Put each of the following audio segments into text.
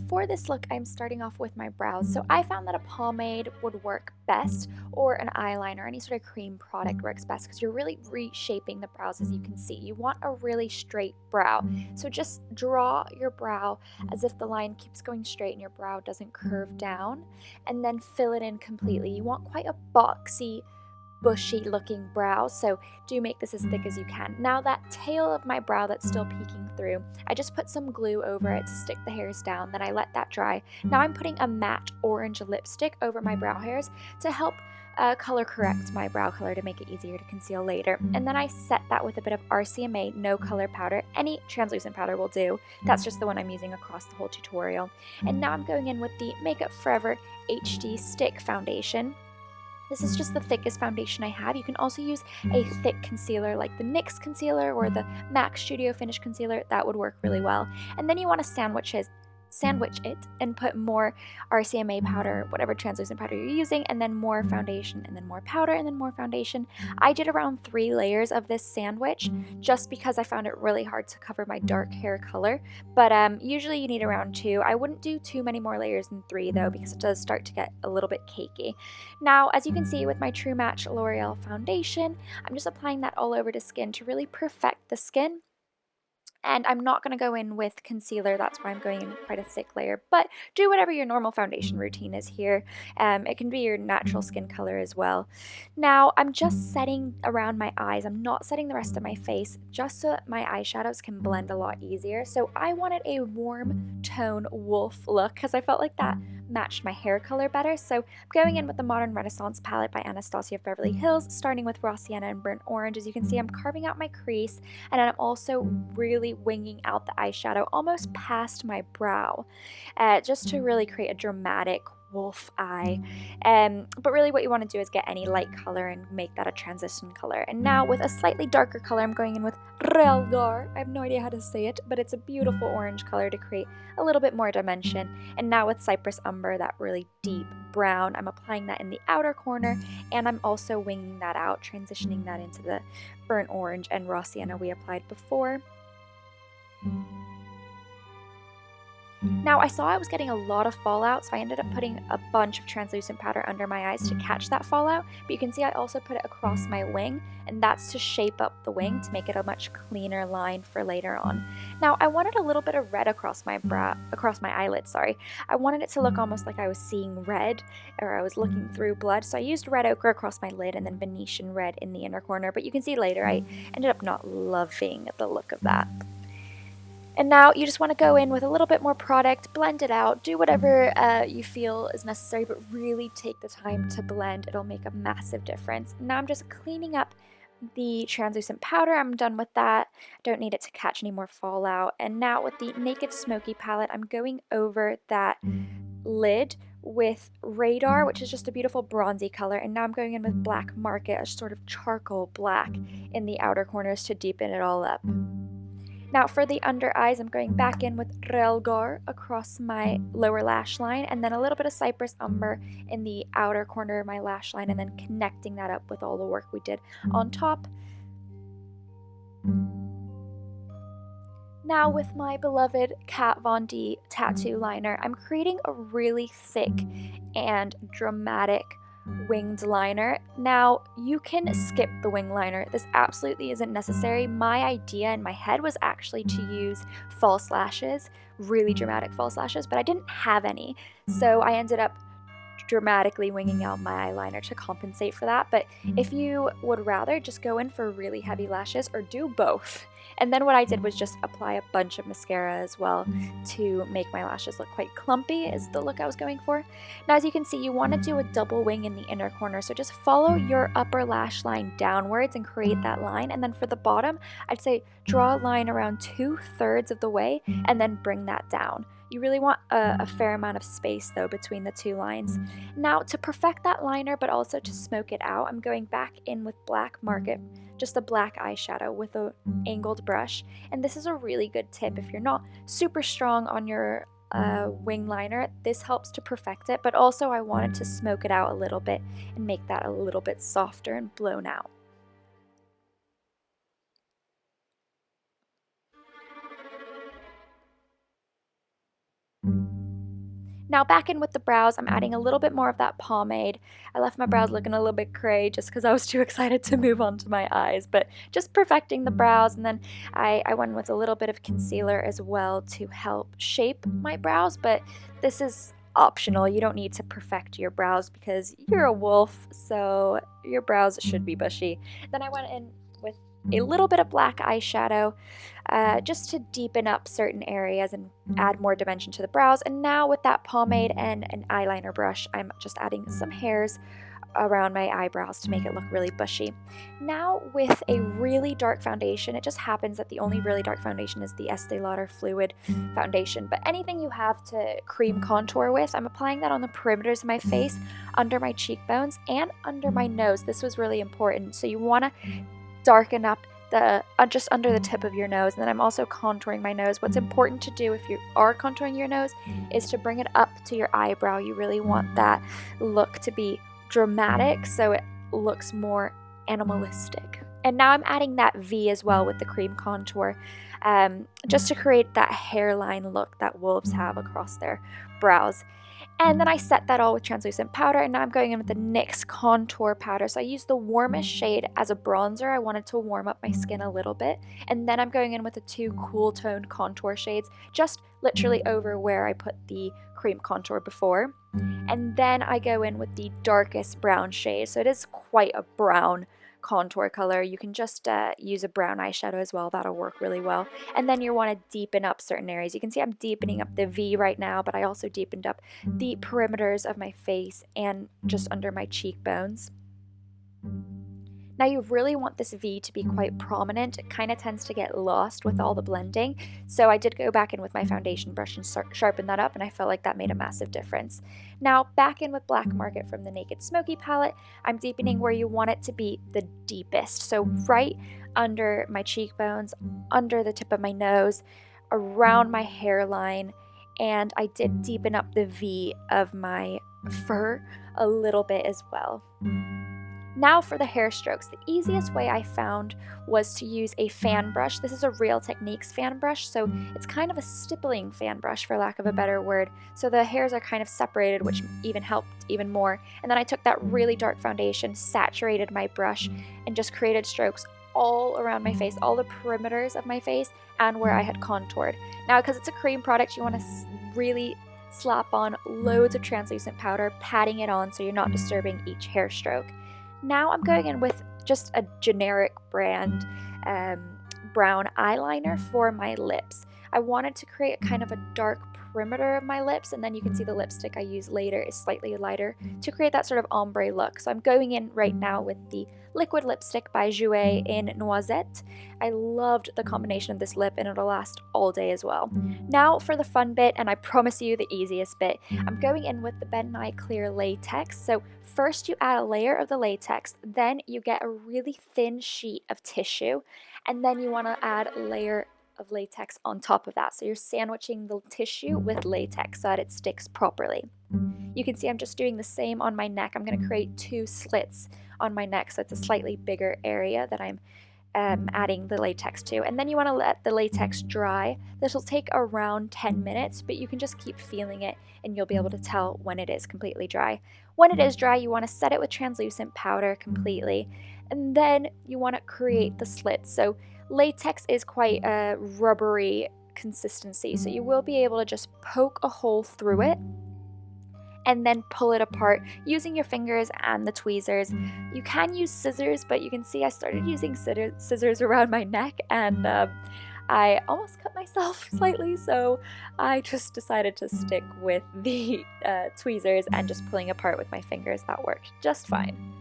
for this look, I'm starting off with my brows. So I found that a pomade would work best, or an eyeliner, any sort of cream product works best because you're really reshaping the brows. As you can see, you want a really straight brow. So just draw your brow as if the line keeps going straight and your brow doesn't curve down, and then fill it in completely. You want quite a boxy, bushy looking brow, so do make this as thick as you can. Now that tail of my brow that's still peeking through, I just put some glue over it to stick the hairs down, then I let that dry. Now I'm putting a matte orange lipstick over my brow hairs to help color correct my brow color to make it easier to conceal later. And then I set that with a bit of RCMA no color powder. Any translucent powder will do. That's just the one I'm using across the whole tutorial. And now I'm going in with the Makeup Forever HD Stick Foundation. This is just the thickest foundation I have. You can also use a thick concealer like the NYX concealer or the MAC Studio Finish concealer. That would work really well. And then you want to sandwich it and put more RCMA powder, whatever translucent powder you're using, and then more foundation, and then more powder, and then more foundation. I did around 3 layers of this sandwich just because I found it really hard to cover my dark hair color, but usually you need around 2. I wouldn't do too many more layers than 3 though, because it does start to get a little bit cakey. Now, as you can see with my True Match L'Oreal foundation, I'm just applying that all over the skin to really perfect the skin. And I'm not going to go in with concealer, that's why I'm going in with quite a thick layer, but do whatever your normal foundation routine is here. It can be your natural skin color as well. Now, I'm just setting around my eyes. I'm not setting the rest of my face, just so that my eyeshadows can blend a lot easier. So I wanted a warm tone wolf look because I felt like that matched my hair color better. So I'm going in with the Modern Renaissance palette by Anastasia of Beverly Hills, starting with Raw Sienna and Burnt Orange. As you can see, I'm carving out my crease, and I'm also really winging out the eyeshadow almost past my brow, just to really create a dramatic wolf eye. But really what you want to do is get any light color and make that a transition color. And now with a slightly darker color, I'm going in with Realgar. I have no idea how to say it, but it's a beautiful orange color to create a little bit more dimension. And now with Cyprus Umbre, that really deep brown, I'm applying that in the outer corner, and I'm also winging that out, transitioning that into the burnt orange and raw sienna we applied before. Now, I saw I was getting a lot of fallout, so I ended up putting a bunch of translucent powder under my eyes to catch that fallout, but you can see I also put it across my wing, and that's to shape up the wing to make it a much cleaner line for later on. Now, I wanted a little bit of red across my eyelid, sorry. I wanted it to look almost like I was seeing red, or I was looking through blood, so I used red ochre across my lid and then Venetian red in the inner corner, but you can see later I ended up not loving the look of that. And now you just want to go in with a little bit more product, blend it out, do whatever you feel is necessary, but really take the time to blend. It'll make a massive difference. Now I'm just cleaning up the translucent powder. I'm done with that. I don't need it to catch any more fallout. And now with the Naked Smokey Palette, I'm going over that lid with Radar, which is just a beautiful bronzy color. And now I'm going in with Black Market, a sort of charcoal black in the outer corners to deepen it all up. Now for the under eyes, I'm going back in with Realgar across my lower lash line, and then a little bit of Cyprus Umbre in the outer corner of my lash line, and then connecting that up with all the work we did on top. Now with my beloved Kat Von D tattoo liner, I'm creating a really thick and dramatic winged liner. Now you can skip the wing liner. This absolutely isn't necessary. My idea in my head was actually to use false lashes, really dramatic false lashes, but I didn't have any, so I ended up dramatically winging out my eyeliner to compensate for that. But if you would rather just go in for really heavy lashes, or do both. And then what I did was just apply a bunch of mascara as well to make my lashes look quite clumpy, is the look I was going for. Now as you can see, you want to do a double wing in the inner corner, so just follow your upper lash line downwards and create that line. And then for the bottom, I'd say draw a line around 2/3 of the way and then bring that down. You really want a fair amount of space though between the two lines. Now to perfect that liner but also to smoke it out, I'm going back in with Black Market, just a black eyeshadow with an angled brush. And this is a really good tip if you're not super strong on your wing liner. This helps to perfect it, but also I wanted to smoke it out a little bit and make that a little bit softer and blown out. Now back in with the brows, I'm adding a little bit more of that pomade. I left my brows looking a little bit cray just because I was too excited to move on to my eyes, but just perfecting the brows. And then I went with a little bit of concealer as well to help shape my brows, but this is optional. You don't need to perfect your brows because you're a wolf, so your brows should be bushy. Then I went in with a little bit of black eyeshadow just to deepen up certain areas and add more dimension to the brows. And now with that pomade and an eyeliner brush, I'm just adding some hairs around my eyebrows to make it look really bushy. Now with a really dark foundation, it just happens that the only really dark foundation is the Estee Lauder Fluid Foundation, but anything you have to cream contour with, I'm applying that on the perimeters of my face, under my cheekbones, and under my nose. This was really important. So you want to darken up the just under the tip of your nose, and then I'm also contouring my nose. What's important to do if you are contouring your nose is to bring it up to your eyebrow. You really want that look to be dramatic so it looks more animalistic. And now I'm adding that V as well with the cream contour, just to create that hairline look that wolves have across their brows. And then I set that all with translucent powder, and now I'm going in with the NYX Contour Powder. So I used the warmest shade as a bronzer. I wanted to warm up my skin a little bit. And then I'm going in with the two cool toned contour shades, just literally over where I put the cream contour before. And then I go in with the darkest brown shade. So it is quite a brown contour color. You can just use a brown eyeshadow as well. That'll work really well. And then you want to deepen up certain areas. You can see I'm deepening up the V right now, but I also deepened up the perimeters of my face and just under my cheekbones. Now you really want this V to be quite prominent. It kind of tends to get lost with all the blending. So I did go back in with my foundation brush and sharpen that up, and I felt like that made a massive difference. Now back in with Black Market from the Naked Smokey Palette, I'm deepening where you want it to be the deepest. So right under my cheekbones, under the tip of my nose, around my hairline, and I did deepen up the V of my fur a little bit as well. Now for the hair strokes, the easiest way I found was to use a fan brush. This is a Real Techniques fan brush, so it's kind of a stippling fan brush for lack of a better word. So the hairs are kind of separated, which even helped even more. And then I took that really dark foundation, saturated my brush, and just created strokes all around my face, all the perimeters of my face, and where I had contoured. Now because it's a cream product, you want to really slap on loads of translucent powder, patting it on so you're not disturbing each hair stroke. Now I'm going in with just a generic brand brown eyeliner for my lips. I wanted to create a kind of a dark perimeter of my lips, and then you can see the lipstick I use later is slightly lighter to create that sort of ombre look. So I'm going in right now with the liquid lipstick by Jouer in Noisette. I loved the combination of this lip, and it'll last all day as well. Now for the fun bit, and I promise you the easiest bit, I'm going in with the Nye Clear Latex. So first you add a layer of the latex, then you get a really thin sheet of tissue, and then you want to add a layer of latex on top of that. So you're sandwiching the tissue with latex so that it sticks properly. You can see I'm just doing the same on my neck. I'm going to create two slits on my neck, so it's a slightly bigger area that I'm adding the latex to. And then you want to let the latex dry. This will take around 10 minutes, but you can just keep feeling it and you'll be able to tell when it is completely dry. When it is dry, you want to set it with translucent powder completely, and then you want to create the slits. So latex is quite a rubbery consistency, so you will be able to just poke a hole through it and then pull it apart using your fingers and the tweezers. You can use scissors, but you can see I started using scissors around my neck, and I almost cut myself slightly, so I just decided to stick with the tweezers and just pulling apart with my fingers. That worked just fine.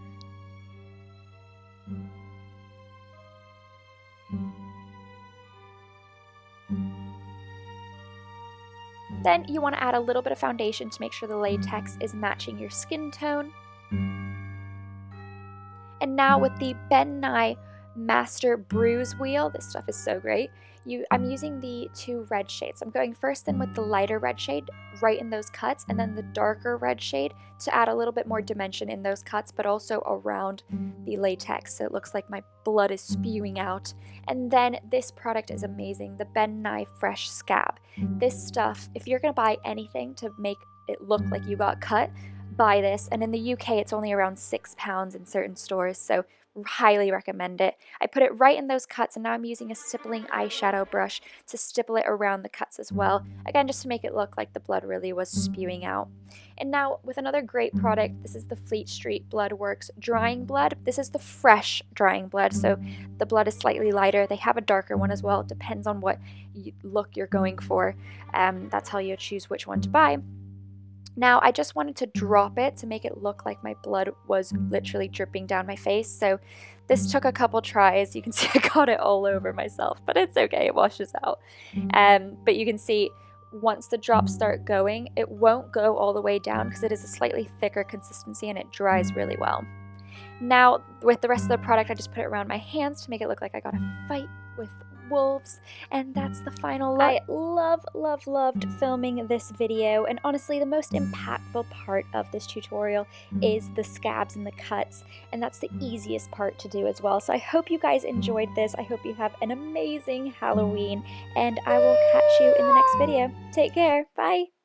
Then you want to add a little bit of foundation to make sure the latex is matching your skin tone. And now with the Nye Master Bruise Wheel, this stuff is so great. I'm using the two red shades. I'm going first in with the lighter red shade right in those cuts, and then the darker red shade to add a little bit more dimension in those cuts, but also around the latex, so it looks like my blood is spewing out. And then this product is amazing, the Nye Fresh Scab. This stuff, if you're going to buy anything to make it look like you got cut, buy this. And in the UK, it's only around £6 in certain stores, so highly recommend it. I put it right in those cuts, and now I'm using a stippling eyeshadow brush to stipple it around the cuts as well, again just to make it look like the blood really was spewing out. And now with another great product, this is the Fleet Street Bloodworks drying blood. This is the fresh drying blood, so the blood is slightly lighter. They have a darker one as well. It depends on what look you're going for. That's how you choose which one to buy. Now, I just wanted to drop it to make it look like my blood was literally dripping down my face. So this took a couple tries. You can see I got it all over myself, but it's okay. It washes out. But you can see once the drops start going, it won't go all the way down because it is a slightly thicker consistency and it dries really well. Now, with the rest of the product, I just put it around my hands to make it look like I got a fight with wolves, and that's the final look. I loved filming this video, and honestly the most impactful part of this tutorial is the scabs and the cuts, and that's the easiest part to do as well. So I hope you guys enjoyed this. I hope you have an amazing Halloween, and I will catch you in the next video. Take care. Bye.